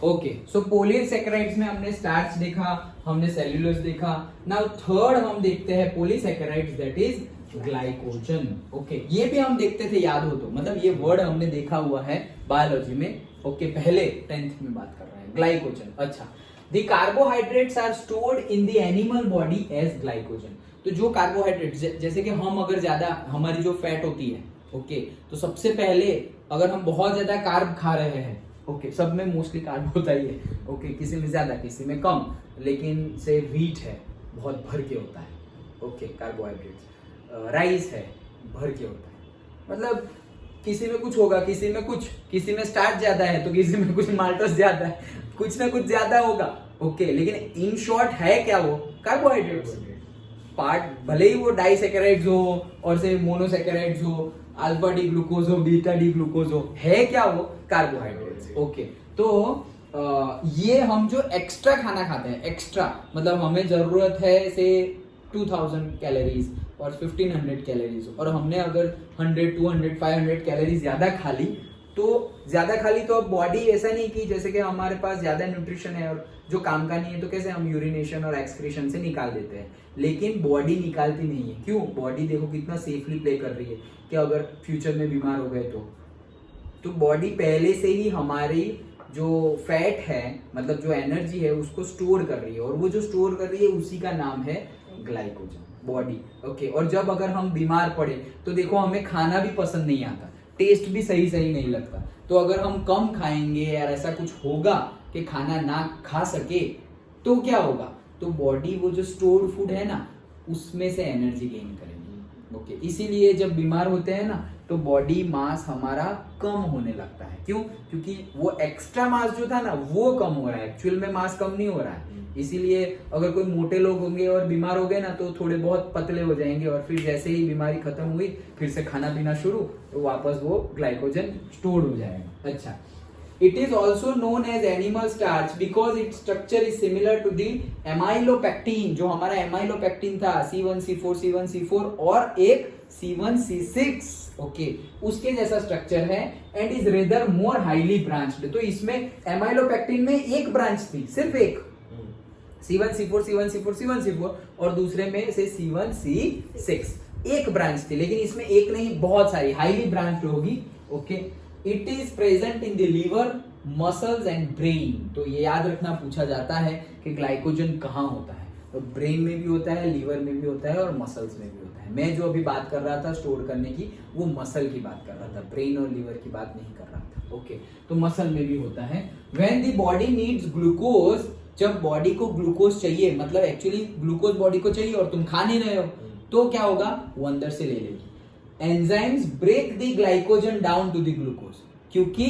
Okay, सो polysaccharides में हमने starch देखा, हमने सेल्यूलोज देखा। नाउ थर्ड हम देखते हैं polysaccharides, that is glycogen. Okay, ये भी हम देखते थे, याद हो तो, मतलब ये वर्ड हमने देखा हुआ है बायोलॉजी में। ओके, पहले 10th में बात कर रहे हैं ग्लाइकोजन। अच्छा, the carbohydrates are stored in the animal body as glycogen. तो जो कार्बोहाइड्रेट, जैसे कि हम अगर ज्यादा, हमारी जो फैट होती है, ओके, तो सबसे पहले अगर हम बहुत ज्यादा कार्ब खा रहे हैं, ओके, सब में मोस्टली कार्ब होता ही है, ओके, किसी में ज्यादा किसी में कम, लेकिन से व्हीट है बहुत भर के होता है, ओके, कार्बोहाइड्रेट्स, राइस है भर के होता है, मतलब किसी में कुछ होगा, किसी में कुछ, किसी में स्टार्च ज्यादा है तो किसी में कुछ माल्टोस ज्यादा है, कुछ ना कुछ ज्यादा होगा, ओके, लेकिन इन शॉर्ट है क्या वो कार्बोहाइड्रेट्स। पार्ट भले ही वो डाइसैकेराइड्स हो और से मोनोसैकेराइड्स हो, अल्फा डी ग्लूकोज हो, बीटा डी ग्लूकोज हो, है क्या वो कार्बोहाइड्रेट्स। ओके, तो ये हम जो एक्स्ट्रा खाना खाते हैं, एक्स्ट्रा मतलब हमें जरूरत है से 2000 कैलोरीज और 1500 कैलोरीज, और हमने अगर 100, 200, 500 कैलोरीज ज्यादा खा ली, तो अब बॉडी ऐसा नहीं कि जैसे कि हमारे पास ज्यादा न्यूट्रिशन है और जो काम का नहीं है तो कैसे हम यूरिनेशन और एक्सक्रीशन से निकाल देते हैं, लेकिन बॉडी निकालती नहीं है। क्यों? बॉडी देखो कितना सेफली प्ले कर रही है कि अगर फ्यूचर में बीमार हो गए तो बॉडी पहले से ही हमारी जो फैट है, मतलब जो एनर्जी है, उसको स्टोर कर रही है, और वो जो स्टोर कर रही है उसी का नाम है ग्लाइकोजन, बॉडी। ओके, और जब अगर हम बीमार पड़े तो देखो हमें खाना भी पसंद नहीं आता, टेस्ट भी सही नहीं लगता, तो अगर हम कम खाएंगे या ऐसा कुछ होगा कि खाना ना खा सके तो क्या होगा, तो बॉडी वो जो स्टोर्ड फूड है ना उसमें से एनर्जी गेन करेगी। ओके, इसीलिए जब बीमार होते हैं ना तो बॉडी मास हमारा कम होने लगता है। क्यों? क्योंकि वो एक्स्ट्रा मास जो था ना वो कम हो रहा है, एक्चुअल में मास कम नहीं हो रहा है। इसीलिए अगर कोई मोटे लोग होंगे और बीमार हो गए ना तो थोड़े बहुत पतले हो जाएंगे, और फिर जैसे ही बीमारी खत्म हुई फिर से खाना पीना शुरू, तो वापस वो ग्लाइकोजन स्टोर हो जाएगा। अच्छा, it is also known as animal starch because its structure is similar to the amylopectin, जो हमारा amylopectin था C1C4 C1C4 और एक C1C6, ओके, उसके जैसा स्ट्रक्चर है, and is rather more highly branched. तो इसमें amylopectin में एक ब्रांच थी, सिर्फ एक, C1C4 C1C4 C1C4, और दूसरे में से C1C6, एक ब्रांच थी, लेकिन इसमें एक नहीं बहुत सारी हाईली ब्रांच्ड होगी। Okay, it is present in the liver, muscles and brain. तो ये याद रखना पूछा जाता है कि ग्लाइकोजन कहाँ होता है, तो ब्रेन में भी होता है, लीवर में भी होता है और मसल्स में भी होता है। मैं जो अभी बात कर रहा था स्टोर करने की, वो मसल की बात कर रहा था, ब्रेन और लीवर की बात नहीं कर रहा था। ओके, तो मसल में भी होता है। When the body needs glucose, जब बॉडी को ग्लूकोज चाहिए, मतलब एक्चुअली ग्लूकोज बॉडी को चाहिए और तुम खा नहीं रहे हो, तो क्या होगा, वो अंदर से ले लेगी। Enzymes break the glycogen down to the glucose, क्योंकि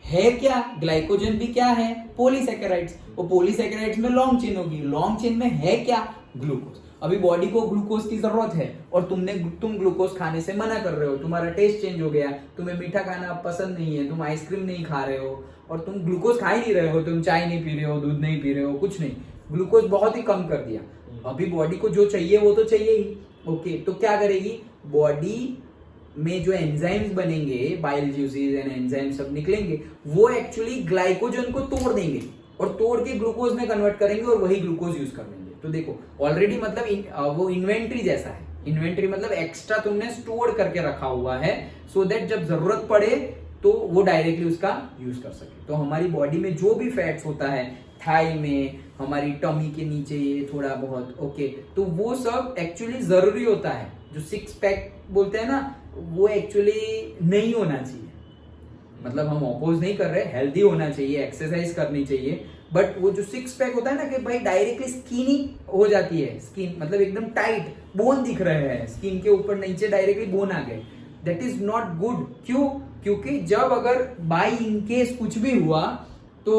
है क्या, ग्लाइकोजन भी क्या है, पॉलीसैकेराइड्स, और पॉलीसैकेराइड्स में लॉन्ग चेन होगी, लॉन्ग चेन में है क्या, ग्लूकोज। अभी बॉडी को ग्लूकोज की जरूरत है और तुम ग्लूकोज खाने से मना कर रहे हो, तुम्हारा टेस्ट चेंज हो गया, तुम्हें मीठा खाना पसंद नहीं है, तुम आइसक्रीम नहीं खा रहे हो और तुम ग्लूकोज खा ही नहीं रहे हो, तुम चाय नहीं पी रहे हो, दूध नहीं पी रहे हो, कुछ नहीं, ग्लूकोज बहुत ही कम कर दिया। अभी बॉडी को जो चाहिए वो तो चाहिए ही। ओके, तो क्या करेगी, बॉडी में जो एंजाइम्स बनेंगे, बाइल ज्यूसेस एंड एंजाइम सब निकलेंगे, वो एक्चुअली ग्लाइकोजन को तोड़ देंगे और तोड़ के ग्लूकोज में कन्वर्ट करेंगे और वही ग्लूकोज यूज कर लेंगे। तो देखो ऑलरेडी मतलब वो इन्वेंट्री जैसा है, इन्वेंट्री मतलब एक्स्ट्रा तुमने स्टोर करके रखा हुआ है, सो दैट जब जरूरत पड़े तो वो डायरेक्टली उसका यूज कर सके। तो हमारी बॉडी में जो भी फैट्स होता है, थाई में, हमारी टमी के नीचे ये थोड़ा बहुत, ओके, तो वो सब एक्चुअली जरूरी होता है। जो सिक्स पैक बोलते हैं ना, वो एक्चुअली नहीं होना चाहिए, मतलब हम अपोज नहीं कर रहे, हेल्दी होना चाहिए, एक्सरसाइज करनी चाहिए, बट वो जो सिक्स पैक होता है ना कि भाई डायरेक्टली स्किनी हो जाती है, स्किन मतलब एकदम टाइट, बोन दिख रहे हैं स्किन के ऊपर, नीचे डायरेक्टली बोन आ गए, दैट इज नॉट गुड। क्यों? क्योंकि जब अगर बाई इनकेस कुछ भी हुआ तो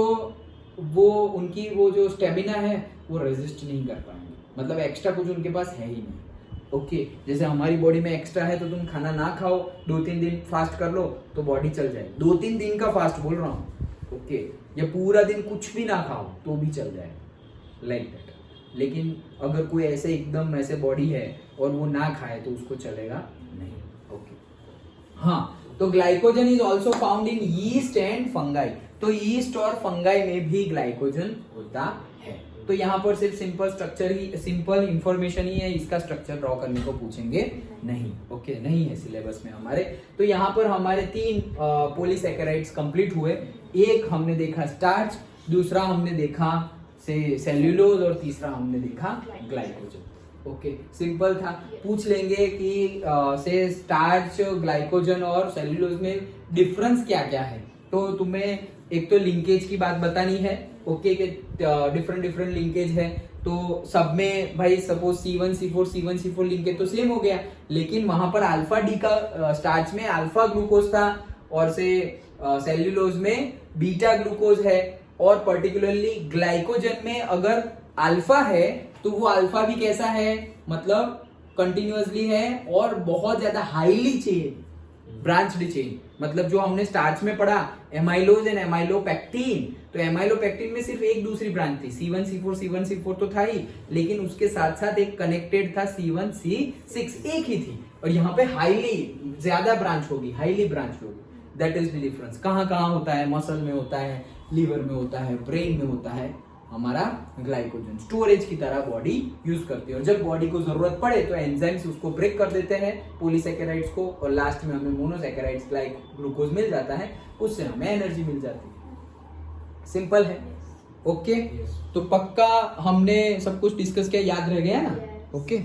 वो उनकी वो जो स्टेमिना है वो रेजिस्ट नहीं कर पाएंगे, मतलब एक्स्ट्रा कुछ उनके पास है ही नहीं। ओके, जैसे हमारी बॉडी में एक्स्ट्रा है तो तुम खाना ना खाओ, 2-3 दिन फास्ट कर लो तो बॉडी चल जाए, 2-3 दिन का फास्ट बोल रहा हूँ, ओके, या पूरा दिन कुछ भी ना खाओ तो भी चल जाए, लाइक दैट। लेकिन अगर कोई ऐसे एकदम ऐसे बॉडी है और वो ना खाए तो उसको चलेगा नहीं। ओके, हाँ, तो glycogen is also found in yeast and fungi. तो यीस्ट और फंगाई में भी ग्लाइकोजन होता है। तो यहाँ पर सिर्फ सिंपल स्ट्रक्चर ही, सिंपल इंफॉर्मेशन ही है, इसका स्ट्रक्चर ड्रॉ करने को पूछेंगे नहीं। ओके, नहीं है सिलेबस में हमारे। तो यहाँ पर हमारे 3 पॉलीसैकेराइड्स कंप्लीट हुए। एक हमने देखा स्टार्च, दूसरा हमने देखा से सेल्यूलोज और तीसरा हमने देखा ग्लाइकोजन। ओके, सिंपल था। पूछ लेंगे कि से स्टार्च, ग्लाइकोजन और सेल्यूलोज में डिफरेंस क्या क्या है। तो तुम्हें एक तो लिंकेज की बात बतानी है। ओके, कि डिफरेंट लिंकेज है। तो सब में भाई सपोज C1 C4 लिंकेज तो सेम हो गया, लेकिन वहां पर अल्फा डी का स्टार्च में अल्फा ग्लूकोज था और से सेल्यूलोज में बीटा ग्लूकोज है। और पर्टिकुलरली ग्लाइकोजन में अगर अल्फा है तो वो अल्फा भी कैसा है, मतलब कंटिन्यूअसली है और बहुत ज्यादा हाईली चेन, ब्रांच्ड चेन। मतलब जो हमने स्टार्च में पढ़ा एमाइलोज एंड एमाइलोपेक्टिन, तो एमाइलोपेक्टिन में सिर्फ एक दूसरी ब्रांच थी, C1 C4 तो था ही, लेकिन उसके साथ साथ एक कनेक्टेड था C1 C6, एक ही थी। और यहाँ पे हाईली ज्यादा ब्रांच होगी, हाईली ब्रांच होगी। That is the difference. कहाँ होता है, मसल में होता है, लीवर में होता है, ब्रेन में होता है। हमारा ग्लाइकोजन स्टोरेज की तरह बॉडी यूज करती है, और जब बॉडी को जरूरत पड़े तो एंजाइम्स उसको ब्रेक कर देते हैं पॉलीसैकेराइड्स को, और लास्ट में हमें मोनोसैकेराइड्स लाइक ग्लूकोज मिल जाता है, उससे हमें एनर्जी मिल जाती है। सिंपल है। ओके, तो पक्का हमने सब कुछ डिस्कस किया, याद रह गया ना। ओके।